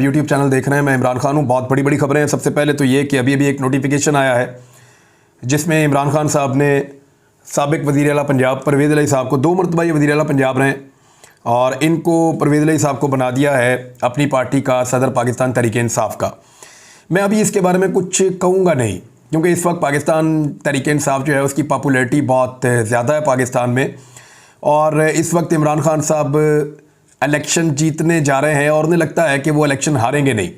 YouTube channel देख रहे हैं। मैं इमरान खान हूँ। बहुत बड़ी बड़ी खबरें हैं। सबसे पहले तो ये कि अभी एक नोटिफिकेशन आया है जिसमें इमरान खान साहब ने साबिक वज़ीर आला पंजाब परवेज़ इलाही साहब को 2 मरतबा ये वज़ीर आला पंजाब रहे और इनको परवेज़ इलाही साहब को बना दिया है अपनी पार्टी का सदर पाकिस्तान तहरीक-ए-इंसाफ़ का। मैं अभी इसके बारे में कुछ कहूँगा नहीं, क्योंकि इस वक्त पाकिस्तान तहरीक-ए-इंसाफ़ जो है उसकी पॉपुलैरिटी बहुत ज़्यादा है पाकिस्तान में, और इस वक्त इमरान खान साहब इलेक्शन जीतने जा रहे हैं और उन्हें लगता है कि वो इलेक्शन हारेंगे नहीं।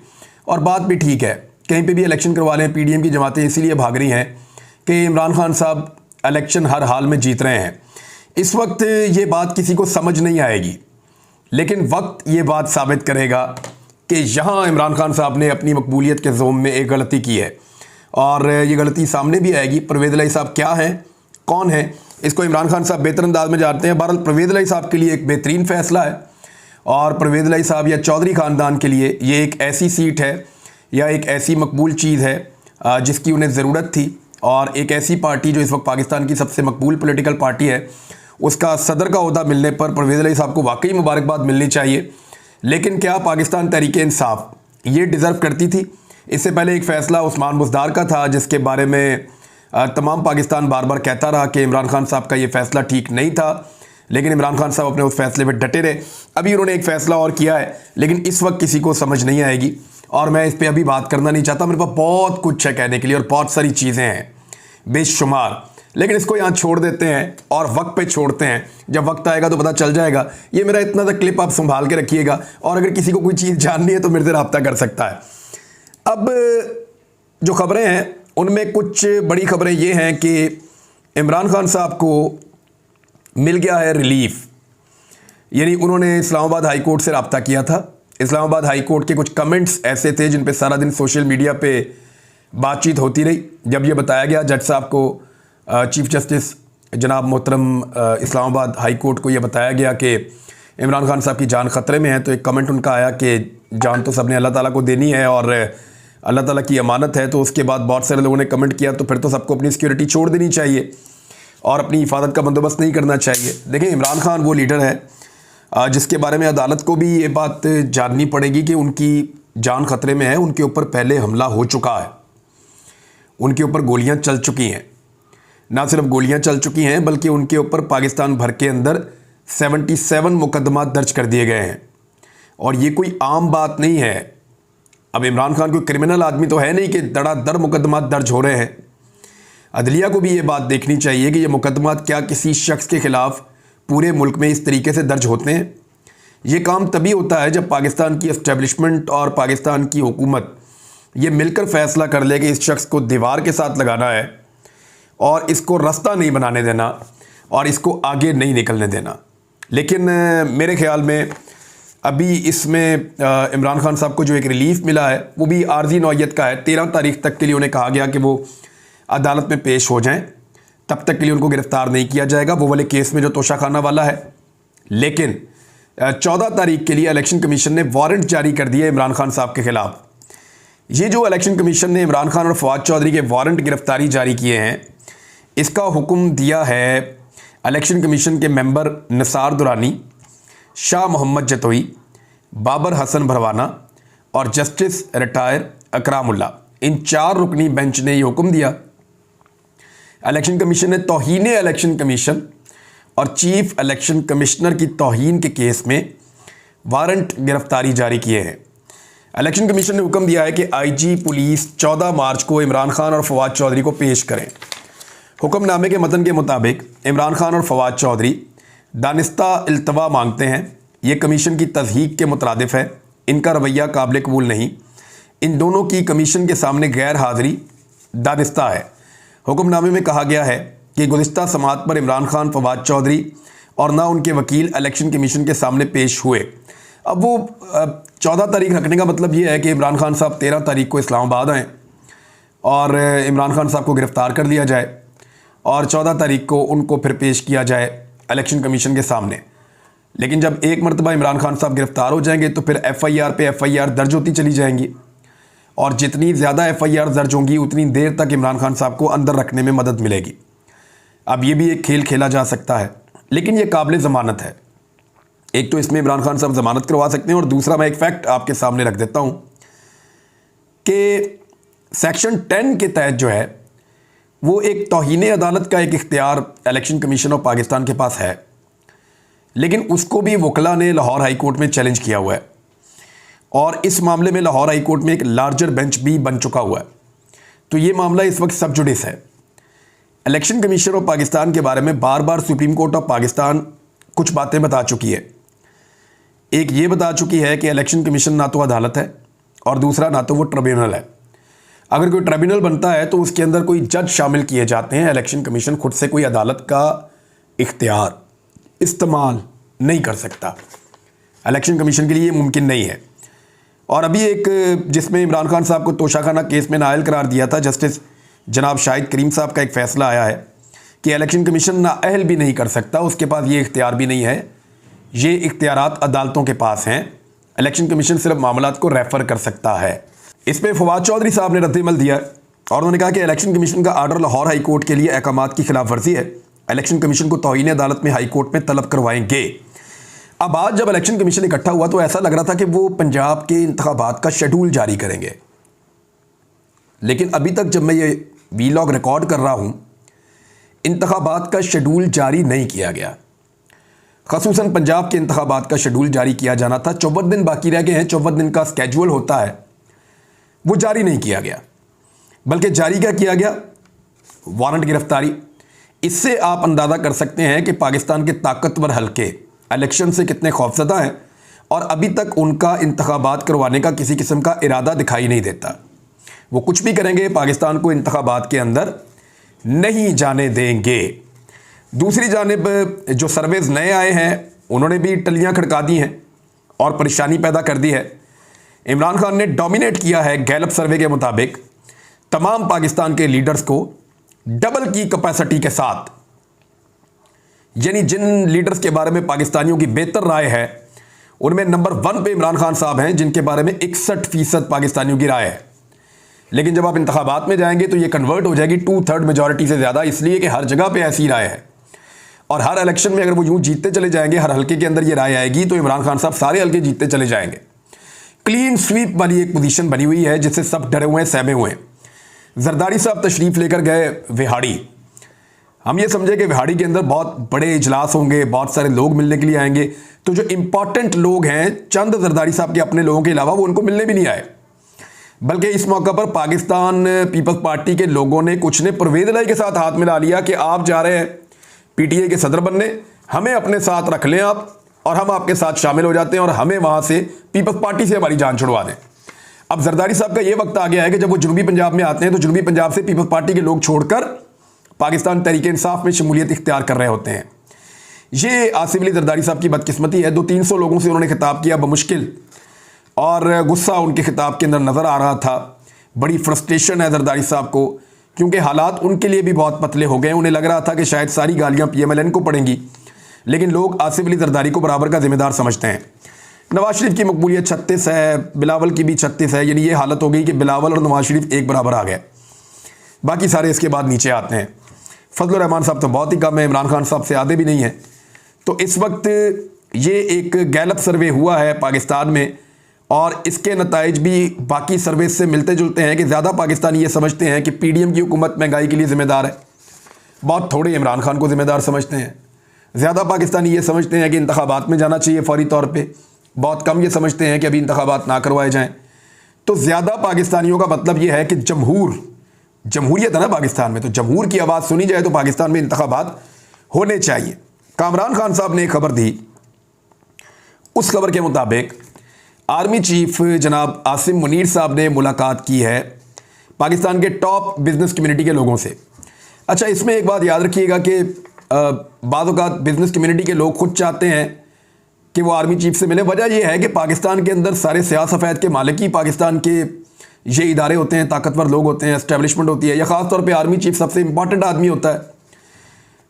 और बात भी ठीक है, कहीं पे भी इलेक्शन करवा लें। पीडीएम की जमातें इसीलिए भाग रही हैं कि इमरान खान साहब इलेक्शन हर हाल में जीत रहे हैं। इस वक्त ये बात किसी को समझ नहीं आएगी, लेकिन वक्त ये बात साबित करेगा कि यहाँ इमरान खान साहब ने अपनी मकबूलियत के ज़ोम में एक गलती की है, और ये गलती सामने भी आएगी। परवेज़ इलाही साहब क्या हैं, कौन है, इसको इमरान खान साहब बेहतर अंदाज में जानते हैं। बहरहाल परवेज़ इलाही साहब के लिए एक बेहतरीन फ़ैसला है, और परवेज़ इलाही साहब या चौधरी ख़ानदान के लिए ये एक ऐसी सीट है या एक ऐसी मकबूल चीज़ है जिसकी उन्हें ज़रूरत थी। और एक ऐसी पार्टी जो इस वक्त पाकिस्तान की सबसे मकबूल पॉलिटिकल पार्टी है, उसका सदर का ओहदा मिलने पर परवेज़ इलाही साहब को वाकई मुबारकबाद मिलनी चाहिए। लेकिन क्या पाकिस्तान तहरीक-ए-इंसाफ़ ये डिज़र्व करती थी? इससे पहले एक फ़ैसला उस्मान बुज़दार का था, जिसके बारे में तमाम पाकिस्तान बार बार कहता रहा कि इमरान खान साहब का ये फ़ैसला ठीक नहीं था, लेकिन इमरान खान साहब अपने उस फैसले पर डटे रहे। अभी उन्होंने एक फ़ैसला और किया है, लेकिन इस वक्त किसी को समझ नहीं आएगी, और मैं इस पर अभी बात करना नहीं चाहता। मेरे पास बहुत कुछ है कहने के लिए और बहुत सारी चीज़ें हैं बेशुमार, लेकिन इसको यहाँ छोड़ देते हैं और वक्त पे छोड़ते हैं। जब वक्त आएगा तो पता चल जाएगा। ये मेरा इतना सा क्लिप आप संभाल के रखिएगा, और अगर किसी को कोई चीज़ जाननी है तो मेरे से रब्ता कर सकता है। अब जो खबरें हैं उनमें कुछ बड़ी खबरें ये हैं कि इमरान खान साहब को मिल गया है रिलीफ, यानी उन्होंने इस्लामाबाद हाई कोर्ट से रब्ता किया था। इस्लामाबाद हाई कोर्ट के कुछ कमेंट्स ऐसे थे जिन पे सारा दिन सोशल मीडिया पे बातचीत होती रही। जब ये बताया गया जज साहब को, चीफ जस्टिस जनाब मोहतरम इस्लामाबाद हाई कोर्ट को ये बताया गया कि इमरान खान साहब की जान ख़तरे में है, तो एक कमेंट उनका आया कि जान तो सबने अल्लाह ताला को देनी है और अल्लाह ताला की अमानत है। तो उसके बाद बहुत सारे लोगों ने कमेंट किया तो फिर तो सबको अपनी सिक्योरिटी छोड़ देनी चाहिए और अपनी हिफाजत का बंदोबस्त नहीं करना चाहिए। देखिए, इमरान खान वो लीडर है जिसके बारे में अदालत को भी ये बात जाननी पड़ेगी कि उनकी जान ख़तरे में है। उनके ऊपर पहले हमला हो चुका है, उनके ऊपर गोलियां चल चुकी हैं। ना सिर्फ गोलियां चल चुकी हैं, बल्कि उनके ऊपर पाकिस्तान भर के अंदर 77 मुकदमा दर्ज कर दिए गए हैं, और ये कोई आम बात नहीं है। अब इमरान खान कोई क्रिमिनल आदमी तो है नहीं कि धड़ाधड़ मुकदमा दर्ज हो रहे हैं। अदलिया को भी ये बात देखनी चाहिए कि ये मुकदमा क्या किसी शख्स के ख़िलाफ़ पूरे मुल्क में इस तरीके से दर्ज होते हैं। ये काम तभी होता है जब पाकिस्तान की इस्टेब्लिशमेंट और पाकिस्तान की हुकूमत ये मिलकर फ़ैसला कर ले कि इस शख्स को दीवार के साथ लगाना है और इसको रास्ता नहीं बनाने देना और इसको आगे नहीं निकलने देना। लेकिन मेरे ख़्याल में अभी इसमें इमरान खान साहब को जो एक रिलीफ़ मिला है वो भी आर्जी नौयत का है। 13 तारीख तक के लिए उन्हें कहा गया कि वो अदालत में पेश हो जाएं, तब तक के लिए उनको गिरफ़्तार नहीं किया जाएगा वो वाले केस में जो तोशाखाना वाला है। लेकिन 14 तारीख के लिए इलेक्शन कमीशन ने वारंट जारी कर दिया इमरान खान साहब के ख़िलाफ़। ये जो इलेक्शन कमीशन ने इमरान खान और फवाद चौधरी के वारंट गिरफ़्तारी जारी किए हैं, इसका हुक्म दिया है इलेक्शन कमीशन के मेंबर निसार दुरानी, शाह मोहम्मद जतोई, बाबर हसन भरवाना और जस्टिस रिटायर अकरामुल्ला। इन 4 रुकनी बेंच ने ये हुक्म दिया। इलेक्शन कमीशन ने तौहीन इलेक्शन कमीशन और चीफ इलेक्शन कमिश्नर की तौहीन के केस में वारंट गिरफ्तारी जारी किए हैं। इलेक्शन कमीशन ने हुक्म दिया है कि आईजी पुलिस 14 मार्च को इमरान खान और फवाद चौधरी को पेश करें। हुक्मनामे के मतन के मुताबिक इमरान खान और फवाद चौधरी दानिस्ता इल्तवा मांगते हैं। ये कमीशन की तज़हीक के मुतरादिफ है, इनका रवैया काबिल कबूल नहीं। इन दोनों की कमीशन के सामने गैर हाज़िरी दानिस्ता है। हुक्मनामे में कहा गया है कि गुज़िश्ता समात पर इमरान खान, फवाद चौधरी और ना उनके वकील इलेक्शन कमीशन के सामने पेश हुए। अब वो 14 तारीख रखने का मतलब ये है कि इमरान खान साहब 13 तारीख को इस्लामाबाद आएँ और इमरान खान साहब को गिरफ़्तार कर लिया जाए और 14 तारीख को उनको फिर पेश किया जाए इलेक्शन कमीशन के सामने। लेकिन जब एक मरतबा इमरान खान साहब गिरफ़्तार हो जाएंगे तो फिर FIR पे FIR दर्ज होती चली जाएंगी, और जितनी ज़्यादा FIR दर्ज होंगी उतनी देर तक इमरान खान साहब को अंदर रखने में मदद मिलेगी। अब ये भी एक खेल खेला जा सकता है, लेकिन ये काबिल ज़मानत है। एक तो इसमें इमरान खान साहब जमानत करवा सकते हैं, और दूसरा मैं एक फैक्ट आपके सामने रख देता हूं कि सेक्शन 10 के तहत जो है वो एक तौहीन अदालत का एक इख्तियार इलेक्शन कमीशन ऑफ पाकिस्तान के पास है, लेकिन उसको भी वकला ने लाहौर हाई कोर्ट में चैलेंज किया हुआ है, और इस मामले में लाहौर हाई कोर्ट में एक लार्जर बेंच भी बन चुका हुआ है। तो ये मामला इस वक्त सब जुडिस है। इलेक्शन कमीशन ऑफ पाकिस्तान के बारे में बार बार सुप्रीम कोर्ट ऑफ पाकिस्तान कुछ बातें बता चुकी है। एक ये बता चुकी है कि इलेक्शन कमीशन ना तो अदालत है, और दूसरा ना तो वो ट्रिब्यूनल है। अगर कोई ट्रिब्यूनल बनता है तो उसके अंदर कोई जज शामिल किए जाते हैं। इलेक्शन कमीशन खुद से कोई अदालत का इख्तियार इस्तेमाल नहीं कर सकता। इलेक्शन कमीशन के लिए ये मुमकिन नहीं है। और अभी एक जिसमें इमरान खान साहब को तोशाखाना केस में नाअहल करार दिया था, जस्टिस जनाब शाहिद करीम साहब का एक फ़ैसला आया है कि इलेक्शन कमीशन नाअहल भी नहीं कर सकता, उसके पास ये इख्तियार भी नहीं है। ये इख्तियारात अदालतों के पास हैं। इलेक्शन कमीशन सिर्फ मामलात को रेफ़र कर सकता है। इस पर फवाद चौधरी साहब ने रद्द-ए-अमल दिया और उन्होंने कहा कि इलेक्शन कमीशन का आर्डर लाहौर हाई कोर्ट के लिए अहकामात की खिलाफ वर्जी है। इलेक्शन कमीशन को तौहीन अदालत में हाई कोर्ट में तलब करवाएंगे। अब आज जब इलेक्शन कमीशन इकट्ठा हुआ तो ऐसा लग रहा था कि वो पंजाब के इंतखाबात का शेड्यूल जारी करेंगे, लेकिन अभी तक जब मैं ये वीलॉग रिकॉर्ड कर रहा हूँ, इंतखाबात का शेड्यूल जारी नहीं किया गया। ख़ुसूसन पंजाब के इंतखाबात का शेड्यूल जारी किया जाना था, 54 दिन बाकी रह गए हैं। 54 दिन का स्केड्यूल होता है, वो जारी नहीं किया गया, बल्कि जारी क्या किया गया, वारंट गिरफ्तारी। इससे आप अंदाज़ा कर सकते हैं कि पाकिस्तान के ताकतवर हल्के इलेक्शन से कितने खौफजदा हैं, और अभी तक उनका इंतखाबात करवाने का किसी किस्म का इरादा दिखाई नहीं देता। वो कुछ भी करेंगे, पाकिस्तान को इंतखाबात के अंदर नहीं जाने देंगे। दूसरी जानिब जो सर्वेज नए आए हैं उन्होंने भी टलियां खड़का दी हैं और परेशानी पैदा कर दी है। इमरान खान ने डोमिनेट किया है गैलप सर्वे के मुताबिक तमाम पाकिस्तान के लीडर्स को डबल की कैपेसिटी के साथ, यानी जिन लीडर्स के बारे में पाकिस्तानियों की बेहतर राय है उनमें नंबर 1 पे इमरान खान साहब हैं, जिनके बारे में 61% पाकिस्तानियों की राय है। लेकिन जब आप इंतखाबात में जाएंगे तो ये कन्वर्ट हो जाएगी 2/3 मेजॉरिटी से ज़्यादा, इसलिए कि हर जगह पे ऐसी राय है। और हर इलेक्शन में अगर वो यूँ जीतते चले जाएंगे, हर हल्के के अंदर ये राय आएगी, तो इमरान खान साहब सारे हल्के जीतते चले जाएंगे। क्लीन स्वीप वाली एक पोजीशन बनी हुई है जिससे सब डरे हुए हैं, सहमे हुए हैं। जरदारी साहब तशरीफ़ लेकर गए विहाड़ी। हम ये समझे कि विहाड़ी के अंदर बहुत बड़े इजलास होंगे, बहुत सारे लोग मिलने के लिए आएंगे, तो जो इंपॉर्टेंट लोग हैं चंद जरदारी साहब के अपने लोगों के अलावा वो उनको मिलने भी नहीं आए। बल्कि इस मौका पर पाकिस्तान पीपल्स पार्टी के लोगों ने, कुछ ने परवेज़ इलाही के साथ हाथ मिला लिया कि आप जा रहे हैं पीटीआई के सदर बनने, हमें अपने साथ रख लें आप, और हम आपके साथ शामिल हो जाते हैं और हमें वहाँ से पीपल्स पार्टी से हमारी जान छुड़वा दें। अब जरदारी साहब का ये वक्त आ गया है कि जब वो जनूबी पंजाब में आते हैं तो जनूबी पंजाब से पीपल्स पार्टी के लोग छोड़कर पाकिस्तान तहरीक इंसाफ में शमूलियत इख्तियार कर रहे होते हैं। ये आसिफ अली जरदारी साहब की बदकिस्मती है। 200-300 लोगों से उन्होंने खिताब किया बमुश्किल, और गुस्सा उनके खिताब के अंदर नज़र आ रहा था। बड़ी फ्रस्ट्रेशन है जरदारी साहब को, क्योंकि हालात उनके लिए भी बहुत पतले हो गए। उन्हें लग रहा था कि शायद सारी गालियाँ PMLN को पड़ेंगी, लेकिन लोग आसिफ अली जरदारी को बराबर का जिम्मेदार समझते हैं। नवाज शरीफ की मकबूलियत 36 है, बिलावल की भी 36 है, यानी ये हालत हो गई कि बिलावल और नवाज शरीफ एक बराबर आ गए, बाकी सारे इसके बाद नीचे आते हैं। फजल रहमान साहब तो बहुत ही कम है, इमरान खान साहब से आधे भी नहीं हैं। तो इस वक्त ये एक गैलप सर्वे हुआ है पाकिस्तान में, और इसके नताइज भी बाकी सर्वे से मिलते जुलते हैं कि ज़्यादा पाकिस्तानी ये समझते हैं कि PDM की हुकूमत महंगाई के लिए ज़िम्मेदार है, बहुत थोड़े इमरान खान को ज़िम्मेदार समझते हैं। ज़्यादा पाकिस्तानी ये समझते हैं कि इंतखाबात में जाना चाहिए फौरी तौर पे, बहुत कम ये समझते हैं कि अभी इंतखाबात ना करवाए जाएं। तो ज़्यादा पाकिस्तानियों का मतलब ये है कि जमहूरियत है ना पाकिस्तान में, तो जमहूर की आवाज़ सुनी जाए तो पाकिस्तान में इंतखाबात होने चाहिए। कामरान खान साहब ने एक खबर दी, उस खबर के मुताबिक आर्मी चीफ जनाब आसिम मुनीर साहब ने मुलाकात की है पाकिस्तान के टॉप बिजनेस कम्युनिटी के लोगों से। अच्छा, इसमें एक बात याद रखिएगा कि बाज़ औक़ात बिजनेस कम्युनिटी के लोग खुद चाहते हैं कि वो आर्मी चीफ से मिले। वजह यह है कि पाकिस्तान के अंदर सारे सियाह सफ़ेद के मालिक ही पाकिस्तान के ये इदारे होते हैं, ताकतवर लोग होते हैं, एस्टेब्लिशमेंट होती है, या ख़ास तौर पे आर्मी चीफ सबसे इंपॉर्टेंट आदमी होता है।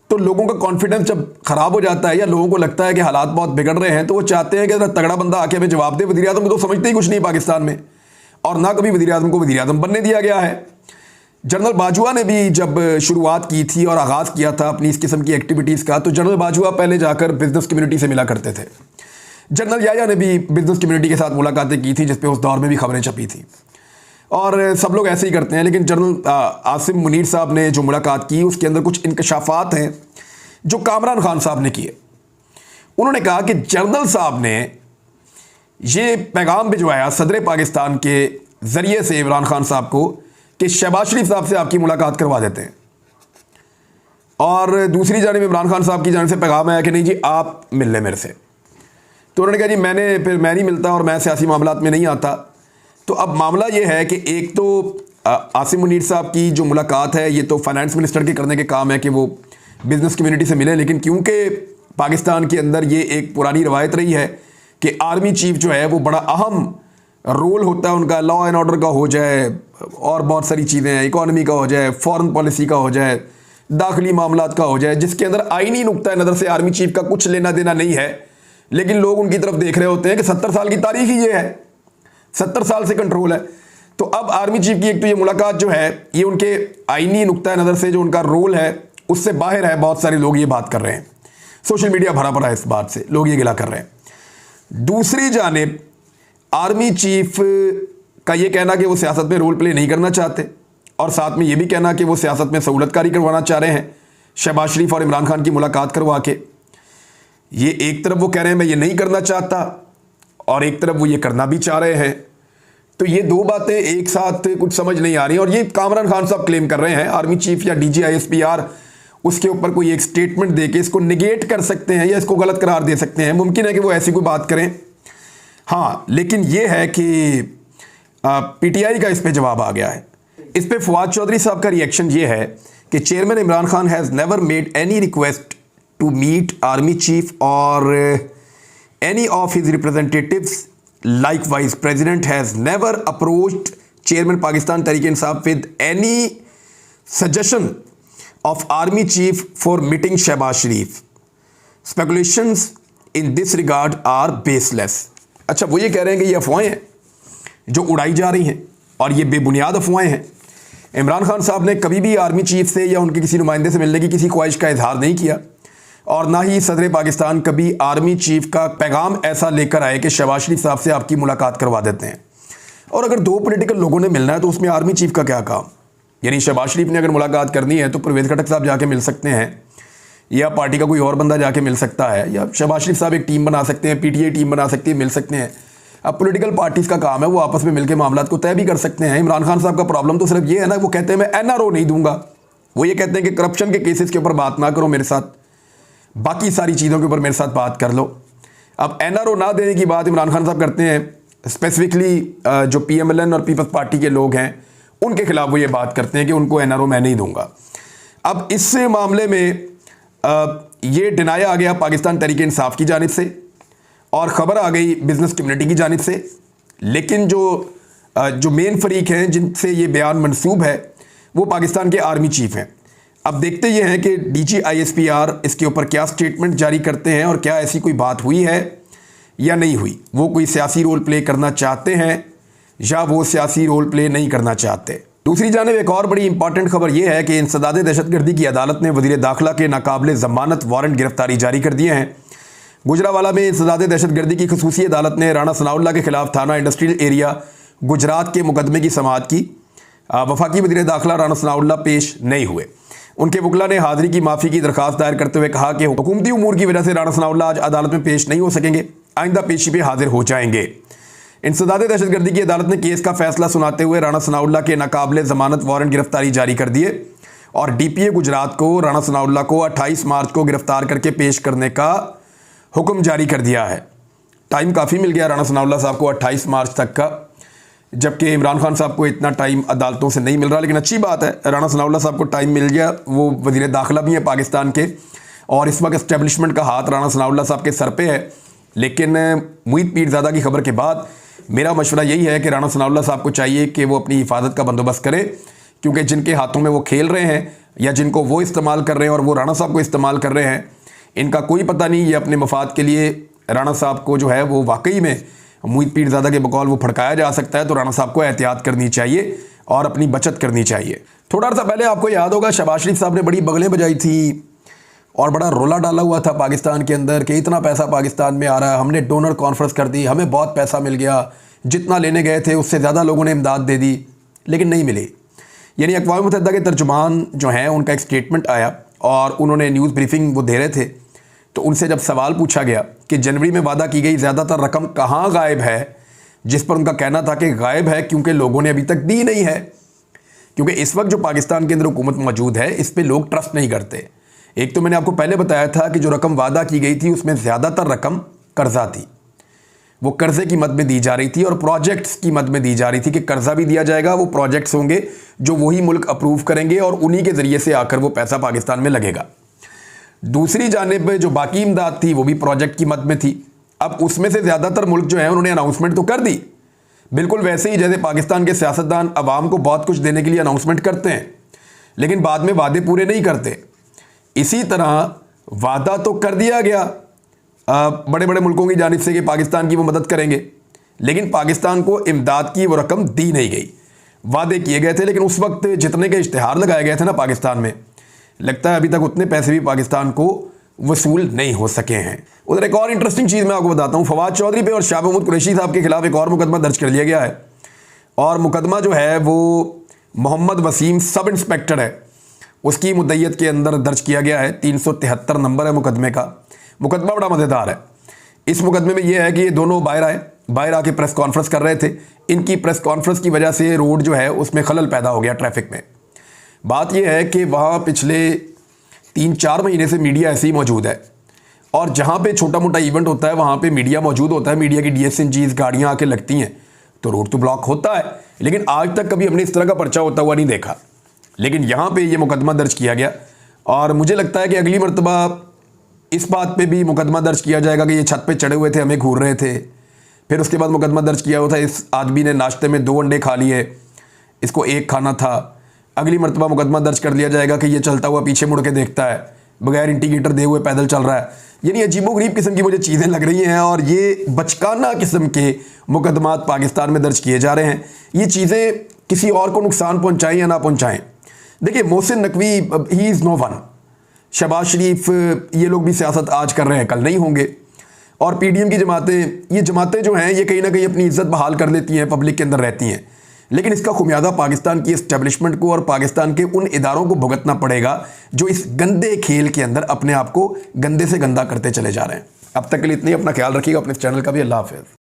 तो लोगों का कॉन्फिडेंस जब ख़राब हो जाता है या लोगों को लगता है कि हालात बहुत बिगड़ रहे हैं, तो वो चाहते हैं कि तगड़ा बंदा आके हमें जवाब दे। वज़ीर आज़म को तो समझते ही कुछ नहीं पाकिस्तान में, और ना कभी वज़ीर आज़म को वज़ीर आज़म बनने दिया गया है। जनरल बाजवा ने भी जब शुरुआत की थी और आगाज़ किया था अपनी इस किस्म की एक्टिविटीज़ का, तो जनरल बाजवा पहले जाकर बिजनेस कम्युनिटी से मिला करते थे। जनरल याया ने भी बिजनेस कम्युनिटी के साथ मुलाकातें की थी, जिस पे उस दौर में भी खबरें छपी थी, और सब लोग ऐसे ही करते हैं। लेकिन जनरल आसिम मुनीर साहब ने जो मुलाकात की उसके अंदर कुछ इंकशाफात हैं जो कामरान खान साहब ने किए। उन्होंने कहा कि जनरल साहब ने ये पैगाम भिजवाया सदर पाकिस्तान के ज़रिए से इमरान खान साहब को कि शहबाज शरीफ साहब से आपकी मुलाकात करवा देते हैं, और दूसरी जानिब इमरान खान साहब की जानिब से पैगाम आया कि नहीं जी आप मिल लें मेरे से। तो उन्होंने कहा जी मैं नहीं मिलता और मैं सियासी मामलात में नहीं आता। तो अब मामला ये है कि एक तो आसिम मुनीर साहब की जो मुलाकात है ये तो फाइनेंस मिनिस्टर के करने के काम है कि वो बिज़नेस कम्युनिटी से मिले, लेकिन क्योंकि पाकिस्तान के अंदर ये एक पुरानी रवायत रही है कि आर्मी चीफ जो है वो बड़ा अहम रोल होता है उनका, लॉ एंड ऑर्डर का हो जाए और बहुत सारी चीज़ें हैं, इकॉनमी का हो जाए, फॉरेन पॉलिसी का हो जाए, दाखिली मामलात का हो जाए, जिसके अंदर आईनी नुक्ता नज़र से आर्मी चीफ का कुछ लेना देना नहीं है, लेकिन लोग उनकी तरफ देख रहे होते हैं कि 70 साल की तारीख ही ये है, 70 साल से कंट्रोल है। तो अब आर्मी चीफ की एक तो ये मुलाकात जो है ये उनके आईनी नुक्ता नज़र से जो उनका रोल है उससे बाहर है। बहुत सारे लोग ये बात कर रहे हैं, सोशल मीडिया भरा पड़ा है इस बात से, लोग ये गिला कर रहे हैं। दूसरी जानिब आर्मी चीफ का ये कहना कि वो सियासत में रोल प्ले नहीं करना चाहते, और साथ में ये भी कहना कि वो सियासत में सहूलतकारी करवाना चाह रहे हैं शहबाज शरीफ और इमरान खान की मुलाकात करवा के। ये एक तरफ वो कह रहे हैं मैं ये नहीं करना चाहता, और एक तरफ वो ये करना भी चाह रहे हैं। तो ये दो बातें एक साथ कुछ समझ नहीं आ रही, और ये कामरान खान साहब क्लेम कर रहे हैं। आर्मी चीफ या DGISPR उसके ऊपर कोई एक स्टेटमेंट दे के इसको निगेट कर सकते हैं या इसको गलत करार दे सकते हैं, मुमकिन है कि वो ऐसी कोई बात करें। हाँ, लेकिन ये है कि PTI का इस पे जवाब आ गया है। इस पे फवाद चौधरी साहब का रिएक्शन ये है कि chairman Imran Khan has never made any request to meet army chief और any of his representatives. Likewise, President has never approached Chairman Pakistan Tehreek-e-Insaf with any suggestion of Army Chief for meeting Shehbaz Sharif. Speculations in this regard are baseless. अच्छा, वो ये कह रहे हैं कि ये अफवाहें हैं जो उड़ाई जा रही हैं और ये बेबुनियाद अफवाहें हैं। इमरान खान साहब ने कभी भी आर्मी चीफ से या उनके किसी नुमाइंदे से मिलने की किसी ख्वाहिश का इजहार नहीं किया, और ना ही सदर पाकिस्तान कभी आर्मी चीफ का पैगाम ऐसा लेकर आए कि शहबाज शरीफ साहब से आपकी मुलाकात करवा देते हैं। और अगर दो पॉलिटिकल लोगों ने मिलना है तो उसमें आर्मी चीफ का क्या काम? यानी शहबाज शरीफ ने अगर मुलाकात करनी है तो परवेज़ खटक साहब जाके मिल सकते हैं, या पार्टी का कोई और बंदा जाके मिल सकता है, या शहबाज शरीफ साहब एक टीम बना सकते हैं, PTI टीम बना सकती है, मिल सकते हैं। अब पॉलिटिकल पार्टीज़ का काम है, वो आपस में मिलकर मामला को तय भी कर सकते हैं। इमरान खान साहब का प्रॉब्लम तो सिर्फ ये है ना, वो कहते हैं मैं NRO नहीं दूंगा। वो ये कहते हैं कि करप्शन के केसेस के ऊपर बात ना करो मेरे साथ, बाकी सारी चीज़ों के ऊपर मेरे साथ बात कर लो। अब NRO ना देने की बात इमरान खान साहब करते हैं, स्पेसिफिकली जो PMLN और पीपल्स पार्टी के लोग हैं उनके खिलाफ वो ये बात करते हैं कि उनको NRO मैं नहीं दूंगा। अब इस मामले में ये डिनाया आ गया पाकिस्तान तहरीक-ए-इंसाफ की जानिब से, और ख़बर आ गई बिज़नेस कम्युनिटी की जानिब से। लेकिन जो मेन फरीक हैं जिनसे ये बयान मंसूब है वो पाकिस्तान के आर्मी चीफ हैं। अब देखते ये हैं कि DGISPR इसके ऊपर क्या स्टेटमेंट जारी करते हैं और क्या ऐसी कोई बात हुई है या नहीं हुई। वो कोई सियासी रोल प्ले करना चाहते हैं या वो सियासी रोल प्ले नहीं करना चाहते। दूसरी जानिब एक और बड़ी इंपॉर्टेंट खबर यह है कि इंसदाद दहशतगर्दी की अदालत ने वज़ीर दाखिला के नाकाबिले ज़मानत वारंट गिरफ्तारी जारी कर दिए हैं। गुजरावाला में इंसदाद दहशतगर्दी की खसूसी अदालत ने राणा सनाउल्लाह के खिलाफ थाना इंडस्ट्रियल एरिया गुजरात के मुकदमे की समाअत की। वफाकी वज़ीर दाखिला राणा सनाउल्लाह पेश नहीं हुए। उनके वकला ने हाज़िरी की माफ़ी की दरख्वास्त दायर करते हुए कहा कि हुकूमती उमूर की वजह से राणा सनाउल्लाह आज अदालत में पेश नहीं हो सकेंगे, आइंदा पेशी पे हाजिर हो जाएंगे। इंसदाद दहशतगर्दी की अदालत ने केस का फैसला सुनाते हुए राणा सनाउल्लाह के नाकाबिले ज़मानत वारंट गिरफ्तारी जारी कर दिए और DPA गुजरात को राणा सनाउल्लाह को 28 मार्च को गिरफ्तार करके पेश करने का हुक्म जारी कर दिया है। टाइम काफ़ी मिल गया राणा सनाउल्लाह साहब को 28 मार्च तक का, जबकि इमरान खान साहब को इतना टाइम अदालतों से नहीं मिल रहा। लेकिन अच्छी बात है, राणा सनाउल्लाह साहब को टाइम मिल गया। वो वज़ीर दाखिला भी हैं पाकिस्तान के, और इस वक्त एस्टेब्लिशमेंट का हाथ राणा सनाउल्लाह साहब के सर पे है। लेकिन मुईद पीरज़ादा की खबर के बाद मेरा मशवरा यही है कि राणा सनाउल्लाह साहब को चाहिए कि वो अपनी हिफाजत का बंदोबस्त करें, क्योंकि जिनके हाथों में वो खेल रहे हैं या जिनको वो इस्तेमाल कर रहे हैं और वो राणा साहब को इस्तेमाल कर रहे हैं, इनका कोई पता नहीं। ये अपने मफाद के लिए राणा साहब को जो है वो वाकई में मुईद पीरज़ादा के बकौल वो फड़काया जा सकता है। तो राणा साहब को एहतियात करनी चाहिए और अपनी बचत करनी चाहिए। थोड़ा सा पहले आपको याद होगा शहबाज शरीफ साहब ने बड़ी बगलें बजाई थी और बड़ा रोला डाला हुआ था पाकिस्तान के अंदर कि इतना पैसा पाकिस्तान में आ रहा है, हमने डोनर कॉन्फ्रेंस कर दी, हमें बहुत पैसा मिल गया, जितना लेने गए थे उससे ज़्यादा लोगों ने इमदाद दे दी, लेकिन नहीं मिली। यानी अक़वाम मुत्तहिदा के तर्जुमान जो हैं उनका एक स्टेटमेंट आया और उन्होंने न्यूज़ ब्रीफिंग वो दे रहे थे, तो उनसे जब सवाल पूछा गया कि जनवरी में वादा की गई ज़्यादातर रकम कहाँ गायब है, जिस पर उनका कहना था कि गायब है क्योंकि लोगों ने अभी तक दी नहीं है, क्योंकि इस वक्त जो पाकिस्तान के अंदर हुकूमत मौजूद है इस पर लोग ट्रस्ट नहीं करते। एक तो मैंने आपको पहले बताया था कि जो रकम वादा की गई थी उसमें ज़्यादातर रकम कर्जा थी, वो कर्जे की मद में दी जा रही थी और प्रोजेक्ट्स की मद में दी जा रही थी कि कर्जा भी दिया जाएगा, वो प्रोजेक्ट्स होंगे जो वही मुल्क अप्रूव करेंगे और उन्हीं के ज़रिए से आकर वो पैसा पाकिस्तान में लगेगा। दूसरी जानिब जो बाकी इमदाद थी वो भी प्रोजेक्ट की मद में थी। अब उसमें से ज़्यादातर मुल्क जो है उन्होंने अनाउंसमेंट तो कर दी, बिल्कुल वैसे ही जैसे पाकिस्तान के सियासतदान अवाम को बहुत कुछ देने के लिए अनाउंसमेंट करते हैं लेकिन बाद में वादे पूरे नहीं करते, इसी तरह वादा तो कर दिया गया बड़े बड़े मुल्कों की जानिब से कि पाकिस्तान की वो मदद करेंगे, लेकिन पाकिस्तान को इमदाद की वो रकम दी नहीं गई। वादे किए गए थे लेकिन उस वक्त जितने के इश्तिहार लगाए गए थे ना पाकिस्तान में, लगता है अभी तक उतने पैसे भी पाकिस्तान को वसूल नहीं हो सके हैं। उधर एक और इंटरेस्टिंग चीज़ मैं आपको बताता हूँ, फवाद चौधरी पे और शाह महमूद कुरैशी साहब के खिलाफ एक और मुकदमा दर्ज कर लिया गया है और मुकदमा जो है वो मोहम्मद वसीम सब इंस्पेक्टर है उसकी मुद्दईयत के अंदर दर्ज किया गया है। 373 नंबर है मुकदमे का। मुकदमा बड़ा मज़ेदार है। इस मुकदमे में यह है कि ये दोनों बाहर आके प्रेस कॉन्फ्रेंस कर रहे थे। इनकी प्रेस कॉन्फ्रेंस की वजह से रोड जो है उसमें खलल पैदा हो गया ट्रैफिक में। बात यह है कि वहाँ पिछले 3-4 महीने से मीडिया ऐसे ही मौजूद है और जहाँ पे छोटा मोटा इवेंट होता है वहाँ पे मीडिया मौजूद होता है, मीडिया की DSNGs गाड़ियाँ आके लगती हैं तो रोड तो ब्लॉक होता है, लेकिन आज तक कभी हमने इस तरह का पर्चा होता हुआ नहीं देखा। लेकिन यहाँ पे ये मुकदमा दर्ज किया गया और मुझे लगता है कि अगली मरतबा इस बात पे भी मुकदमा दर्ज किया जाएगा कि ये छत पे चढ़े हुए थे, हमें घूर रहे थे। फिर उसके बाद मुकदमा दर्ज किया हुआ था इस आदमी ने नाश्ते में 2 अंडे खा लिए, इसको 1 खाना था। अगली मरतबा मुकदमा दर्ज कर दिया जाएगा कि ये चलता हुआ पीछे मुड़ के देखता है, बगैर इंडिकेटर दे हुए पैदल चल रहा है। यानी अजीबोगरीब किस्म की मुझे चीज़ें लग रही हैं और ये बचकाना किस्म के मुकदमात पाकिस्तान में दर्ज किए जा रहे हैं। ये चीज़ें किसी और को नुकसान पहुँचाएँ या ना पहुँचाएँ। देखिए Mohsin Naqvi he is no one, Shahbaz Sharif ये लोग भी सियासत आज कर रहे हैं, कल नहीं होंगे। और PDM की जमातें जो हैं ये कहीं ना कहीं अपनी इज्जत बहाल कर लेती हैं, पब्लिक के अंदर रहती हैं, लेकिन इसका खुमियादा पाकिस्तान की एस्टेब्लिशमेंट को और पाकिस्तान के उन इदारों को भुगतना पड़ेगा जो इस गंदे खेल के अंदर अपने आप को गंदे से गंदा करते चले जा रहे हैं। अब तक के लिए इतनी, अपना ख्याल रखिएगा, अपने चैनल का भी। अल्लाह हाफ़िज़।